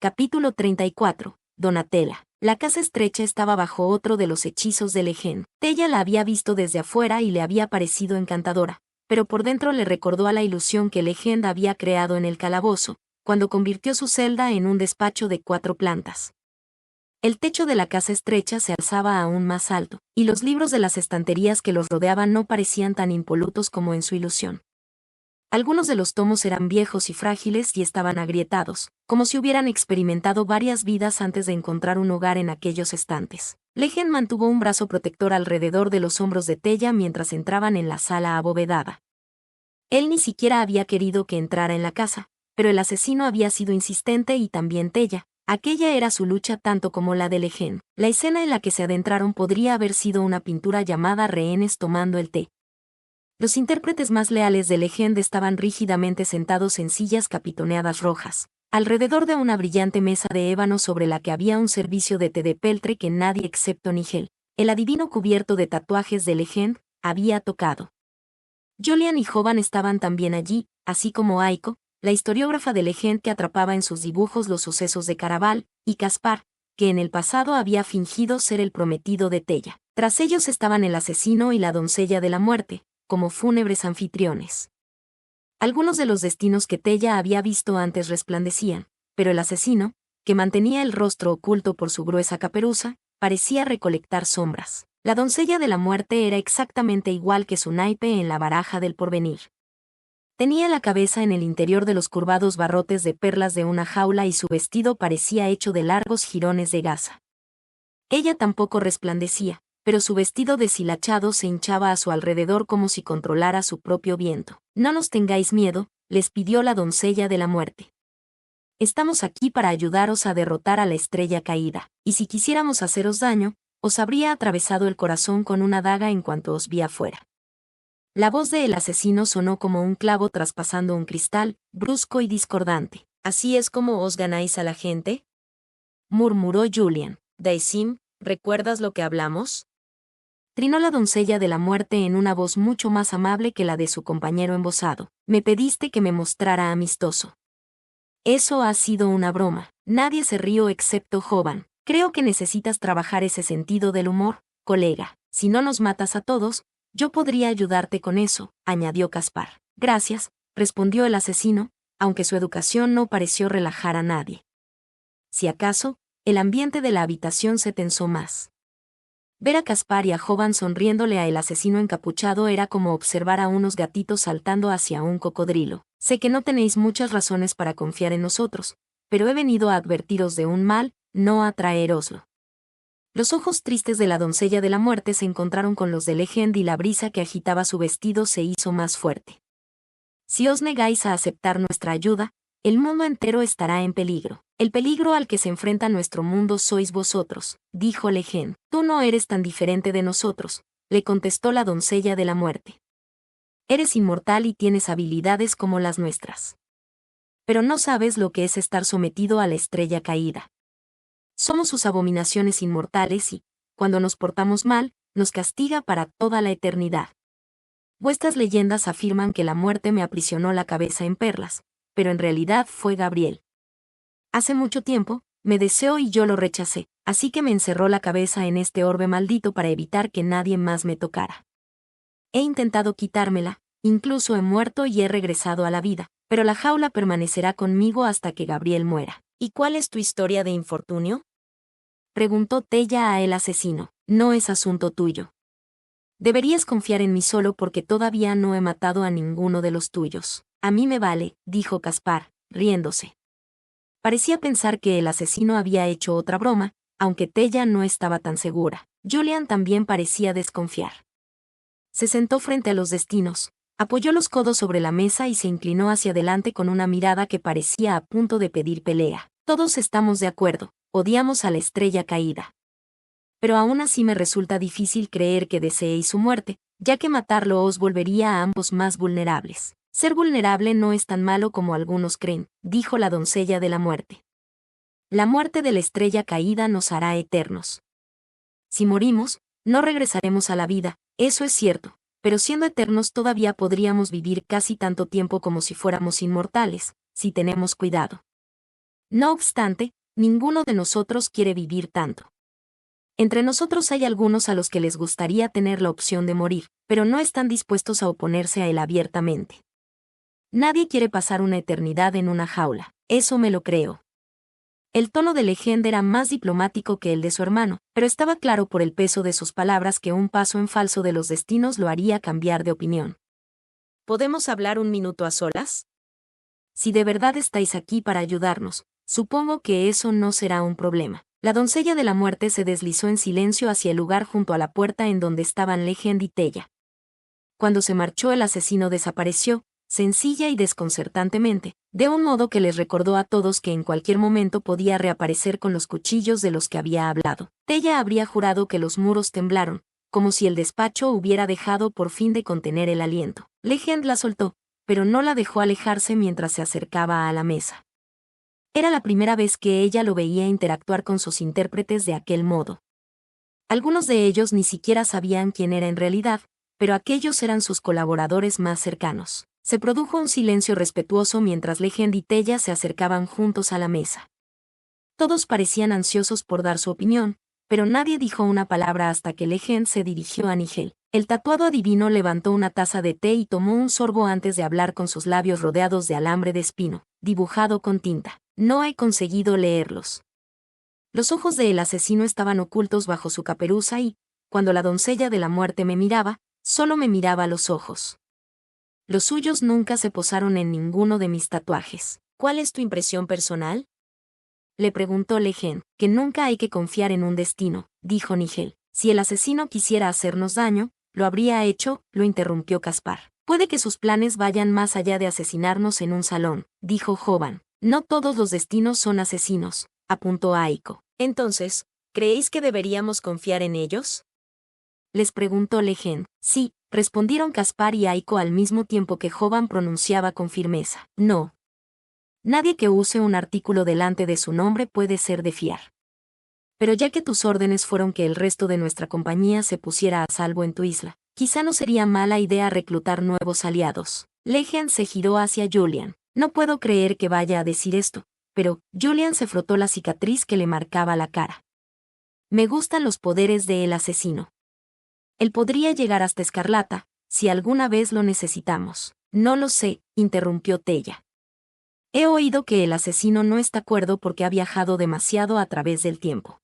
Capítulo 34. Donatella. La casa estrecha estaba bajo otro de los hechizos de Legend. Tella la había visto desde afuera y le había parecido encantadora, pero por dentro le recordó a la ilusión que Legend había creado en el calabozo, cuando convirtió su celda en un despacho de 4 plantas. El techo de la casa estrecha se alzaba aún más alto, y los libros de las estanterías que los rodeaban no parecían tan impolutos como en su ilusión. Algunos de los tomos eran viejos y frágiles y estaban agrietados, como si hubieran experimentado varias vidas antes de encontrar un hogar en aquellos estantes. Legend mantuvo un brazo protector alrededor de los hombros de Tella mientras entraban en la sala abovedada. Él ni siquiera había querido que entrara en la casa, pero el asesino había sido insistente y también Tella. Aquella era su lucha tanto como la de Legend. La escena en la que se adentraron podría haber sido una pintura llamada Rehenes tomando el té. Los intérpretes más leales de Legend estaban rígidamente sentados en sillas capitoneadas rojas, alrededor de una brillante mesa de ébano sobre la que había un servicio de té de peltre que nadie excepto Nigel, el adivino cubierto de tatuajes de Legend, había tocado. Julian y Jovan estaban también allí, así como Aiko, la historiógrafa de Legend que atrapaba en sus dibujos los sucesos de Caraval, y Caspar, que en el pasado había fingido ser el prometido de Tella. Tras ellos estaban el asesino y la doncella de la muerte, como fúnebres anfitriones. Algunos de los destinos que Tella había visto antes resplandecían, pero el asesino, que mantenía el rostro oculto por su gruesa caperuza, parecía recolectar sombras. La doncella de la muerte era exactamente igual que su naipe en la baraja del porvenir. Tenía la cabeza en el interior de los curvados barrotes de perlas de una jaula y su vestido parecía hecho de largos jirones de gasa. Ella tampoco resplandecía, pero su vestido deshilachado se hinchaba a su alrededor como si controlara su propio viento. No nos tengáis miedo, les pidió la doncella de la muerte. Estamos aquí para ayudaros a derrotar a la estrella caída, y si quisiéramos haceros daño, os habría atravesado el corazón con una daga en cuanto os vi afuera. La voz del asesino sonó como un clavo traspasando un cristal, brusco y discordante. ¿Así es como os ganáis a la gente?, murmuró Julian. Daisim, ¿recuerdas lo que hablamos?, trinó la doncella de la muerte en una voz mucho más amable que la de su compañero embosado. Me pediste que me mostrara amistoso. Eso ha sido una broma. Nadie se rió excepto Jovan. Creo que necesitas trabajar ese sentido del humor, colega. Si no nos matas a todos, yo podría ayudarte con eso, añadió Caspar. Gracias, respondió el asesino, aunque su educación no pareció relajar a nadie. Si acaso, el ambiente de la habitación se tensó más. Ver a Caspar y a Jovan sonriéndole a el asesino encapuchado era como observar a unos gatitos saltando hacia un cocodrilo. Sé que no tenéis muchas razones para confiar en nosotros, pero he venido a advertiros de un mal, no a traéroslo. Los ojos tristes de la doncella de la muerte se encontraron con los de Legend y la brisa que agitaba su vestido se hizo más fuerte. Si os negáis a aceptar nuestra ayuda, el mundo entero estará en peligro. El peligro al que se enfrenta nuestro mundo sois vosotros, dijo Legend. Tú no eres tan diferente de nosotros, le contestó la doncella de la muerte. Eres inmortal y tienes habilidades como las nuestras. Pero no sabes lo que es estar sometido a la estrella caída. Somos sus abominaciones inmortales y, cuando nos portamos mal, nos castiga para toda la eternidad. Vuestras leyendas afirman que la muerte me aprisionó la cabeza en perlas, pero en realidad fue Gabriel. Hace mucho tiempo, me deseó y yo lo rechacé, así que me encerró la cabeza en este orbe maldito para evitar que nadie más me tocara. He intentado quitármela, incluso he muerto y he regresado a la vida, pero la jaula permanecerá conmigo hasta que Gabriel muera. ¿Y cuál es tu historia de infortunio?, preguntó Tella a el asesino. No es asunto tuyo. Deberías confiar en mí solo porque todavía no he matado a ninguno de los tuyos. A mí me vale, dijo Caspar, riéndose. Parecía pensar que el asesino había hecho otra broma, aunque Tella no estaba tan segura. Julian también parecía desconfiar. Se sentó frente a los destinos, apoyó los codos sobre la mesa y se inclinó hacia adelante con una mirada que parecía a punto de pedir pelea. Todos estamos de acuerdo, odiamos a la estrella caída. Pero aún así me resulta difícil creer que deseéis su muerte, ya que matarlo os volvería a ambos más vulnerables. Ser vulnerable no es tan malo como algunos creen, dijo la doncella de la muerte. La muerte de la estrella caída nos hará eternos. Si morimos, no regresaremos a la vida, eso es cierto, pero siendo eternos todavía podríamos vivir casi tanto tiempo como si fuéramos inmortales, si tenemos cuidado. No obstante, ninguno de nosotros quiere vivir tanto. Entre nosotros hay algunos a los que les gustaría tener la opción de morir, pero no están dispuestos a oponerse a él abiertamente. Nadie quiere pasar una eternidad en una jaula, eso me lo creo. El tono de Legend era más diplomático que el de su hermano, pero estaba claro por el peso de sus palabras que un paso en falso de los destinos lo haría cambiar de opinión. ¿Podemos hablar un minuto a solas? Si de verdad estáis aquí para ayudarnos, supongo que eso no será un problema. La doncella de la muerte se deslizó en silencio hacia el lugar junto a la puerta en donde estaban Legend y Tella. Cuando se marchó, el asesino desapareció, sencilla y desconcertantemente, de un modo que les recordó a todos que en cualquier momento podía reaparecer con los cuchillos de los que había hablado. Tella habría jurado que los muros temblaron, como si el despacho hubiera dejado por fin de contener el aliento. Legend la soltó, pero no la dejó alejarse mientras se acercaba a la mesa. Era la primera vez que ella lo veía interactuar con sus intérpretes de aquel modo. Algunos de ellos ni siquiera sabían quién era en realidad, pero aquellos eran sus colaboradores más cercanos. Se produjo un silencio respetuoso mientras Legend y Tella se acercaban juntos a la mesa. Todos parecían ansiosos por dar su opinión, pero nadie dijo una palabra hasta que Legend se dirigió a Nigel. El tatuado adivino levantó una taza de té y tomó un sorbo antes de hablar con sus labios rodeados de alambre de espino, dibujado con tinta. No he conseguido leerlos. Los ojos del asesino estaban ocultos bajo su caperuza y, cuando la doncella de la muerte me miraba, solo me miraba a los ojos. Los suyos nunca se posaron en ninguno de mis tatuajes. ¿Cuál es tu impresión personal? Le preguntó Legend. Que nunca hay que confiar en un destino, dijo Nigel. Si el asesino quisiera hacernos daño, lo habría hecho, lo interrumpió Caspar. Puede que sus planes vayan más allá de asesinarnos en un salón, dijo Jovan. No todos los destinos son asesinos, apuntó Aiko. Entonces, ¿creéis que deberíamos confiar en ellos? Les preguntó Legend. Sí, respondieron Caspar y Aiko al mismo tiempo que Jovan pronunciaba con firmeza. No. Nadie que use un artículo delante de su nombre puede ser de fiar. Pero ya que tus órdenes fueron que el resto de nuestra compañía se pusiera a salvo en tu isla, quizá no sería mala idea reclutar nuevos aliados. Legend se giró hacia Julian. No puedo creer que vaya a decir esto, pero Julian se frotó la cicatriz que le marcaba la cara. Me gustan los poderes del asesino. Él podría llegar hasta Escarlata, si alguna vez lo necesitamos. No lo sé, interrumpió Tella. He oído que el asesino no está cuerdo porque ha viajado demasiado a través del tiempo.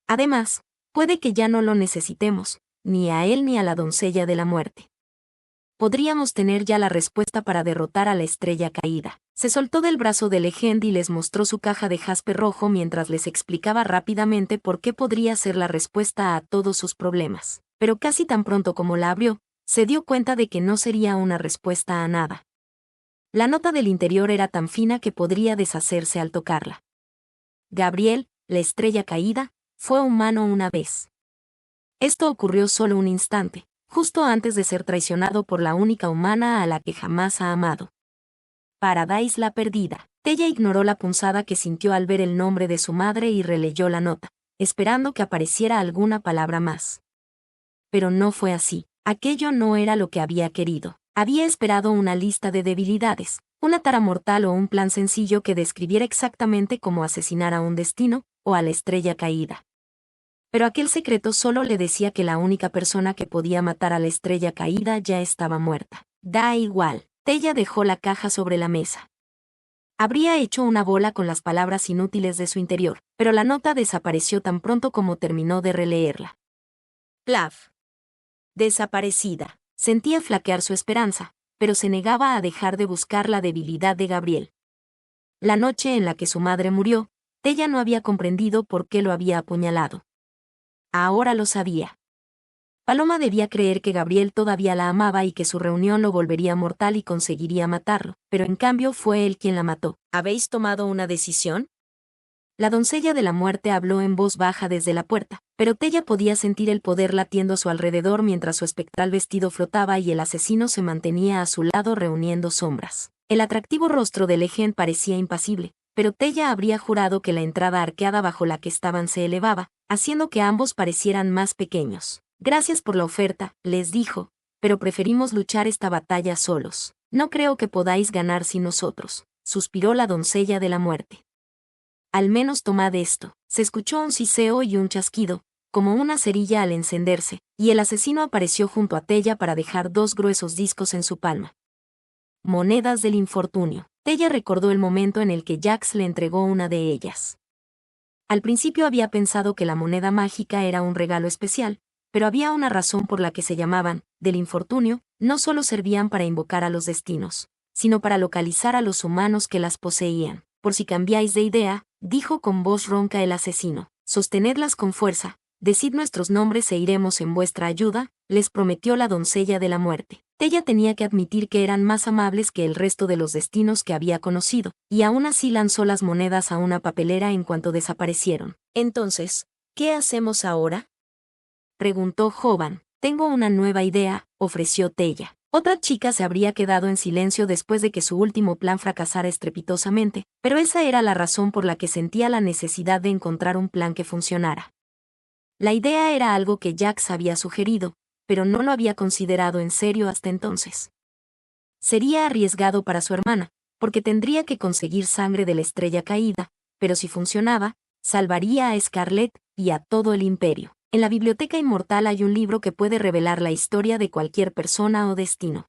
Además, puede que ya no lo necesitemos, ni a él ni a la doncella de la muerte. Podríamos tener ya la respuesta para derrotar a la estrella caída. Se soltó del brazo de Legend y les mostró su caja de jaspe rojo mientras les explicaba rápidamente por qué podría ser la respuesta a todos sus problemas. Pero casi tan pronto como la abrió, se dio cuenta de que no sería una respuesta a nada. La nota del interior era tan fina que podría deshacerse al tocarla. Gabriel, la estrella caída, fue humano una vez. Esto ocurrió solo un instante, justo antes de ser traicionado por la única humana a la que jamás ha amado. Paradise la perdida. Tella ignoró la punzada que sintió al ver el nombre de su madre y releyó la nota, esperando que apareciera alguna palabra más. Pero no fue así. Aquello no era lo que había querido. Había esperado una lista de debilidades, una tara mortal o un plan sencillo que describiera exactamente cómo asesinar a un destino, o a la estrella caída. Pero aquel secreto solo le decía que la única persona que podía matar a la estrella caída ya estaba muerta. Da igual. Tella dejó la caja sobre la mesa. Habría hecho una bola con las palabras inútiles de su interior, pero la nota desapareció tan pronto como terminó de releerla. Plaf. Desaparecida. Sentía flaquear su esperanza, pero se negaba a dejar de buscar la debilidad de Gabriel. La noche en la que su madre murió, Tella no había comprendido por qué lo había apuñalado. Ahora lo sabía. Paloma debía creer que Gabriel todavía la amaba y que su reunión lo volvería mortal y conseguiría matarlo, pero en cambio fue él quien la mató. ¿Habéis tomado una decisión? La doncella de la muerte habló en voz baja desde la puerta, pero Tella podía sentir el poder latiendo a su alrededor mientras su espectral vestido flotaba y el asesino se mantenía a su lado reuniendo sombras. El atractivo rostro de Legend parecía impasible, pero Tella habría jurado que la entrada arqueada bajo la que estaban se elevaba, haciendo que ambos parecieran más pequeños. Gracias por la oferta, les dijo, pero preferimos luchar esta batalla solos. No creo que podáis ganar sin nosotros, suspiró la doncella de la muerte. Al menos tomad esto. Se escuchó un siseo y un chasquido, como una cerilla al encenderse, y el asesino apareció junto a Tella para dejar 2 gruesos discos en su palma. Monedas del infortunio. Tella recordó el momento en el que Jax le entregó una de ellas. Al principio había pensado que la moneda mágica era un regalo especial, pero había una razón por la que se llamaban del infortunio. No solo servían para invocar a los destinos, sino para localizar a los humanos que las poseían. Por si cambiáis de idea, dijo con voz ronca el asesino, sostenedlas con fuerza, decid nuestros nombres e iremos en vuestra ayuda, les prometió la doncella de la muerte. Tella tenía que admitir que eran más amables que el resto de los destinos que había conocido, y aún así lanzó las monedas a una papelera en cuanto desaparecieron. Entonces, ¿qué hacemos ahora?, preguntó Jovan. Tengo una nueva idea, ofreció Tella. Otra chica se habría quedado en silencio después de que su último plan fracasara estrepitosamente, pero esa era la razón por la que sentía la necesidad de encontrar un plan que funcionara. La idea era algo que Jax había sugerido, pero no lo había considerado en serio hasta entonces. Sería arriesgado para su hermana, porque tendría que conseguir sangre de la estrella caída, pero si funcionaba, salvaría a Scarlett y a todo el imperio. En la Biblioteca Inmortal hay un libro que puede revelar la historia de cualquier persona o destino.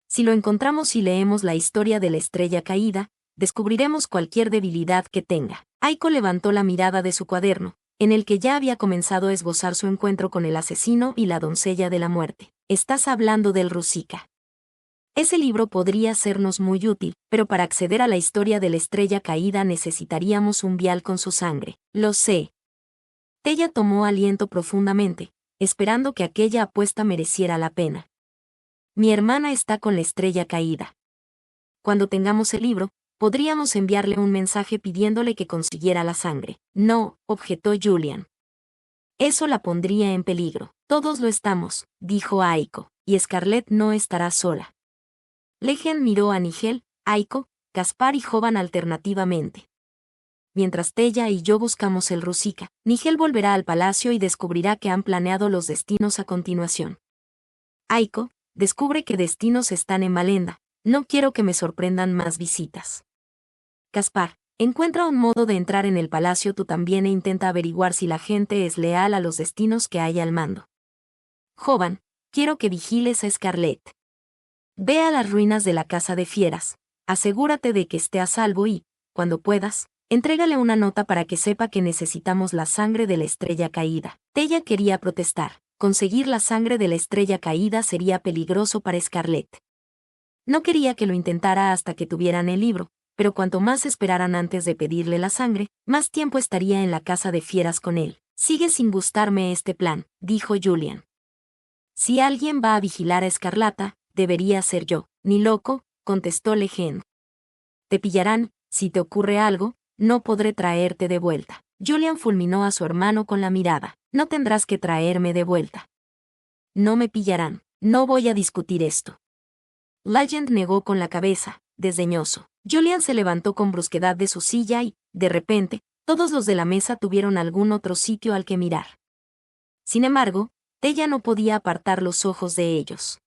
Si lo encontramos y leemos la historia de la estrella caída, descubriremos cualquier debilidad que tenga. Aiko levantó la mirada de su cuaderno, en el que ya había comenzado a esbozar su encuentro con el asesino y la doncella de la muerte. Estás hablando del Rusika. Ese libro podría sernos muy útil, pero para acceder a la historia de la estrella caída necesitaríamos un vial con su sangre. Lo sé. Tella tomó aliento profundamente, esperando que aquella apuesta mereciera la pena. Mi hermana está con la estrella caída. Cuando tengamos el libro, podríamos enviarle un mensaje pidiéndole que consiguiera la sangre. No, objetó Julian. Eso la pondría en peligro. Todos lo estamos, dijo Aiko, y Scarlett no estará sola. Lehen miró a Nigel, Aiko, Caspar y Jovan alternativamente. Mientras Tella y yo buscamos el Rusika, Nigel volverá al palacio y descubrirá que han planeado los destinos a continuación. Aiko, descubre que destinos están en Valenda. No quiero que me sorprendan más visitas. Caspar, encuentra un modo de entrar en el palacio tú también e intenta averiguar si la gente es leal a los destinos que hay al mando. Jovan, quiero que vigiles a Scarlett. Ve a las ruinas de la Casa de Fieras, asegúrate de que esté a salvo y, cuando puedas, entrégale una nota para que sepa que necesitamos la sangre de la estrella caída. Tella quería protestar. Conseguir la sangre de la estrella caída sería peligroso para Scarlett. No quería que lo intentara hasta que tuvieran el libro, pero cuanto más esperaran antes de pedirle la sangre, más tiempo estaría en la Casa de Fieras con él. Sigue sin gustarme este plan, dijo Julian. Si alguien va a vigilar a Escarlata, debería ser yo. Ni loco, contestó Lehen. Te pillarán, si te ocurre algo, no podré traerte de vuelta. Julian fulminó a su hermano con la mirada. No tendrás que traerme de vuelta. No me pillarán. No voy a discutir esto. Legend negó con la cabeza, desdeñoso. Julian se levantó con brusquedad de su silla y, de repente, todos los de la mesa tuvieron algún otro sitio al que mirar. Sin embargo, Tella no podía apartar los ojos de ellos.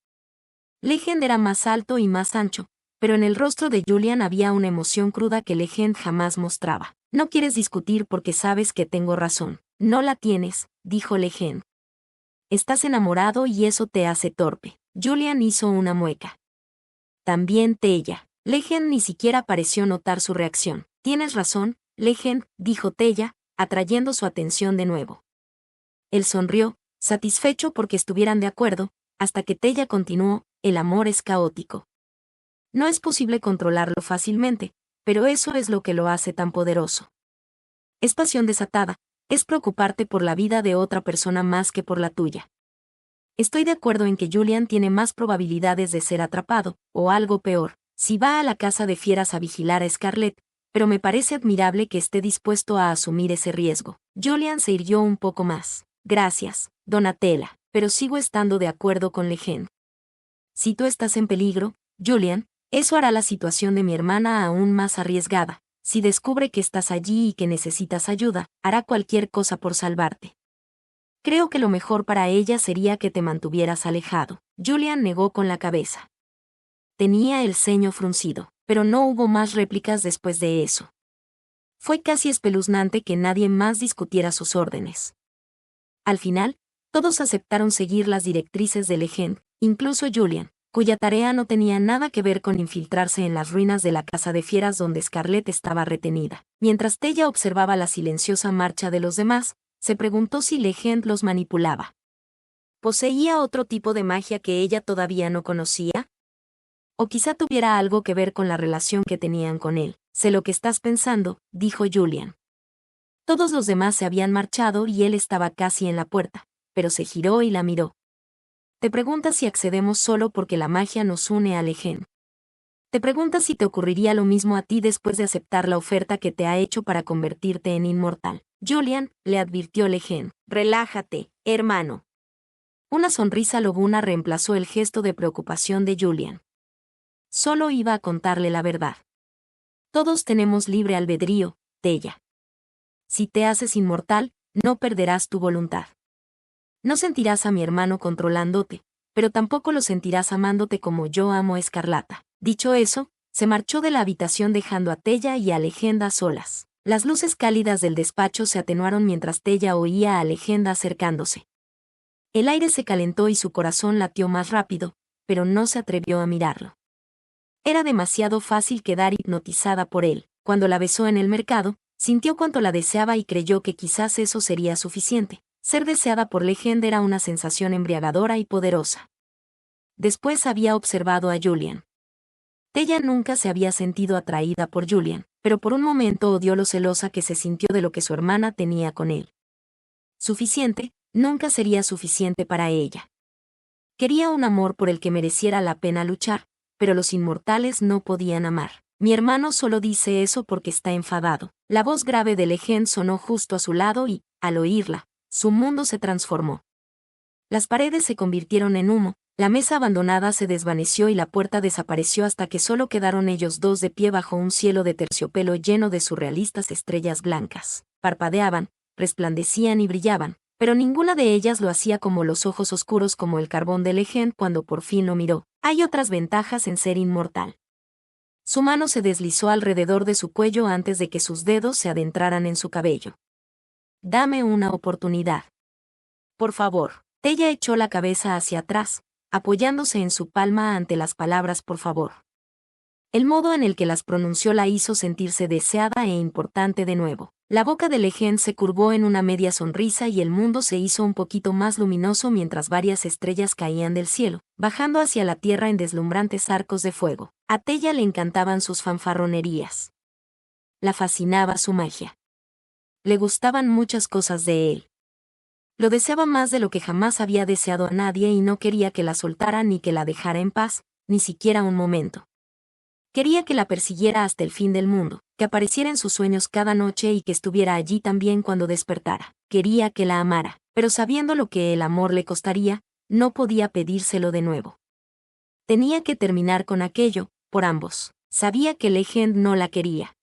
Legend era más alto y más ancho, pero en el rostro de Julian había una emoción cruda que Legend jamás mostraba. No quieres discutir porque sabes que tengo razón. No la tienes, dijo Legend. Estás enamorado y eso te hace torpe. Julian hizo una mueca. También Tella. Legend ni siquiera pareció notar su reacción. Tienes razón, Legend, dijo Tella, atrayendo su atención de nuevo. Él sonrió, satisfecho porque estuvieran de acuerdo, hasta que Tella continuó, el amor es caótico. No es posible controlarlo fácilmente, pero eso es lo que lo hace tan poderoso. Es pasión desatada, es preocuparte por la vida de otra persona más que por la tuya. Estoy de acuerdo en que Julian tiene más probabilidades de ser atrapado, o algo peor, si va a la Casa de Fieras a vigilar a Scarlett, pero me parece admirable que esté dispuesto a asumir ese riesgo. Julian se irguió un poco más. Gracias, Donatella, pero sigo estando de acuerdo con Legend. Si tú estás en peligro, Julian, eso hará la situación de mi hermana aún más arriesgada. Si descubre que estás allí y que necesitas ayuda, hará cualquier cosa por salvarte. Creo que lo mejor para ella sería que te mantuvieras alejado. Julian negó con la cabeza. Tenía el ceño fruncido, pero no hubo más réplicas después de eso. Fue casi espeluznante que nadie más discutiera sus órdenes. Al final, todos aceptaron seguir las directrices de Legend, incluso Julian, cuya tarea no tenía nada que ver con infiltrarse en las ruinas de la casa de fieras donde Scarlett estaba retenida. Mientras Tella observaba la silenciosa marcha de los demás, se preguntó si Legend los manipulaba. ¿Poseía otro tipo de magia que ella todavía no conocía? O quizá tuviera algo que ver con la relación que tenían con él. Sé lo que estás pensando, dijo Julian. Todos los demás se habían marchado y él estaba casi en la puerta, pero se giró y la miró. Te preguntas si accedemos solo porque la magia nos une a Legend. Te preguntas si te ocurriría lo mismo a ti después de aceptar la oferta que te ha hecho para convertirte en inmortal. Julian, le advirtió Legend. Relájate, hermano. Una sonrisa lobuna reemplazó el gesto de preocupación de Julian. Solo iba a contarle la verdad. Todos tenemos libre albedrío, Tella. Si te haces inmortal, no perderás tu voluntad. No sentirás a mi hermano controlándote, pero tampoco lo sentirás amándote como yo amo a Escarlata. Dicho eso, se marchó de la habitación dejando a Tella y a Legend a solas. Las luces cálidas del despacho se atenuaron mientras Tella oía a Legend acercándose. El aire se calentó y su corazón latió más rápido, pero no se atrevió a mirarlo. Era demasiado fácil quedar hipnotizada por él. Cuando la besó en el mercado, sintió cuánto la deseaba y creyó que quizás eso sería suficiente. Ser deseada por Legend era una sensación embriagadora y poderosa. Después había observado a Julian. Tella nunca se había sentido atraída por Julian, pero por un momento odió lo celosa que se sintió de lo que su hermana tenía con él. Suficiente, nunca sería suficiente para ella. Quería un amor por el que mereciera la pena luchar, pero los inmortales no podían amar. Mi hermano solo dice eso porque está enfadado. La voz grave de Legend sonó justo a su lado y, al oírla, su mundo se transformó. Las paredes se convirtieron en humo, la mesa abandonada se desvaneció y la puerta desapareció hasta que solo quedaron ellos dos de pie bajo un cielo de terciopelo lleno de surrealistas estrellas blancas. Parpadeaban, resplandecían y brillaban, pero ninguna de ellas lo hacía como los ojos oscuros como el carbón de Legend cuando por fin lo miró. Hay otras ventajas en ser inmortal. Su mano se deslizó alrededor de su cuello antes de que sus dedos se adentraran en su cabello. Dame una oportunidad. Por favor. Tella echó la cabeza hacia atrás, apoyándose en su palma ante las palabras por favor. El modo en el que las pronunció la hizo sentirse deseada e importante de nuevo. La boca de Legend se curvó en una media sonrisa y el mundo se hizo un poquito más luminoso mientras varias estrellas caían del cielo, bajando hacia la tierra en deslumbrantes arcos de fuego. A Tella le encantaban sus fanfarronerías. La fascinaba su magia. Le gustaban muchas cosas de él. Lo deseaba más de lo que jamás había deseado a nadie y no quería que la soltara ni que la dejara en paz, ni siquiera un momento. Quería que la persiguiera hasta el fin del mundo, que apareciera en sus sueños cada noche y que estuviera allí también cuando despertara. Quería que la amara, pero sabiendo lo que el amor le costaría, no podía pedírselo de nuevo. Tenía que terminar con aquello, por ambos. Sabía que Legend no la quería.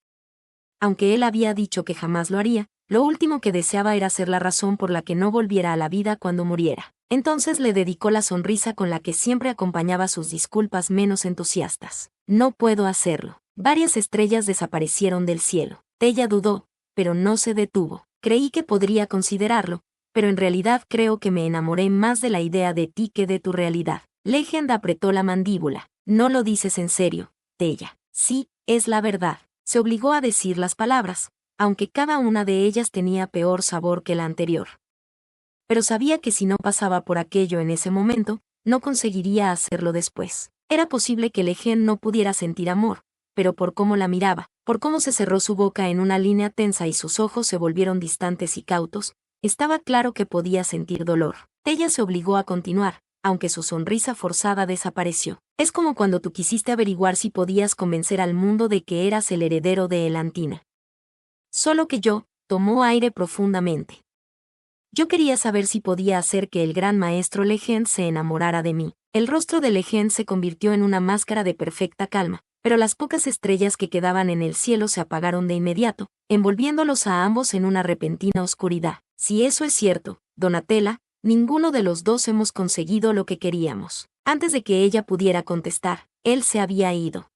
Aunque él había dicho que jamás lo haría, lo último que deseaba era ser la razón por la que no volviera a la vida cuando muriera. Entonces le dedicó la sonrisa con la que siempre acompañaba sus disculpas menos entusiastas. No puedo hacerlo. Varias estrellas desaparecieron del cielo. Tella dudó, pero no se detuvo. Creí que podría considerarlo, pero en realidad creo que me enamoré más de la idea de ti que de tu realidad. Legend apretó la mandíbula. No lo dices en serio, Tella. Sí, es la verdad. Se obligó a decir las palabras, aunque cada una de ellas tenía peor sabor que la anterior. Pero sabía que si no pasaba por aquello en ese momento, no conseguiría hacerlo después. Era posible que Legend no pudiera sentir amor, pero por cómo la miraba, por cómo se cerró su boca en una línea tensa y sus ojos se volvieron distantes y cautos, estaba claro que podía sentir dolor. Tella se obligó a continuar, aunque su sonrisa forzada desapareció. Es como cuando tú quisiste averiguar si podías convencer al mundo de que eras el heredero de Elantina. Solo que yo, tomó aire profundamente. Yo quería saber si podía hacer que el gran maestro Legend se enamorara de mí. El rostro de Legend se convirtió en una máscara de perfecta calma, pero las pocas estrellas que quedaban en el cielo se apagaron de inmediato, envolviéndolos a ambos en una repentina oscuridad. Si eso es cierto, Donatella, ninguno de los dos hemos conseguido lo que queríamos. Antes de que ella pudiera contestar, él se había ido.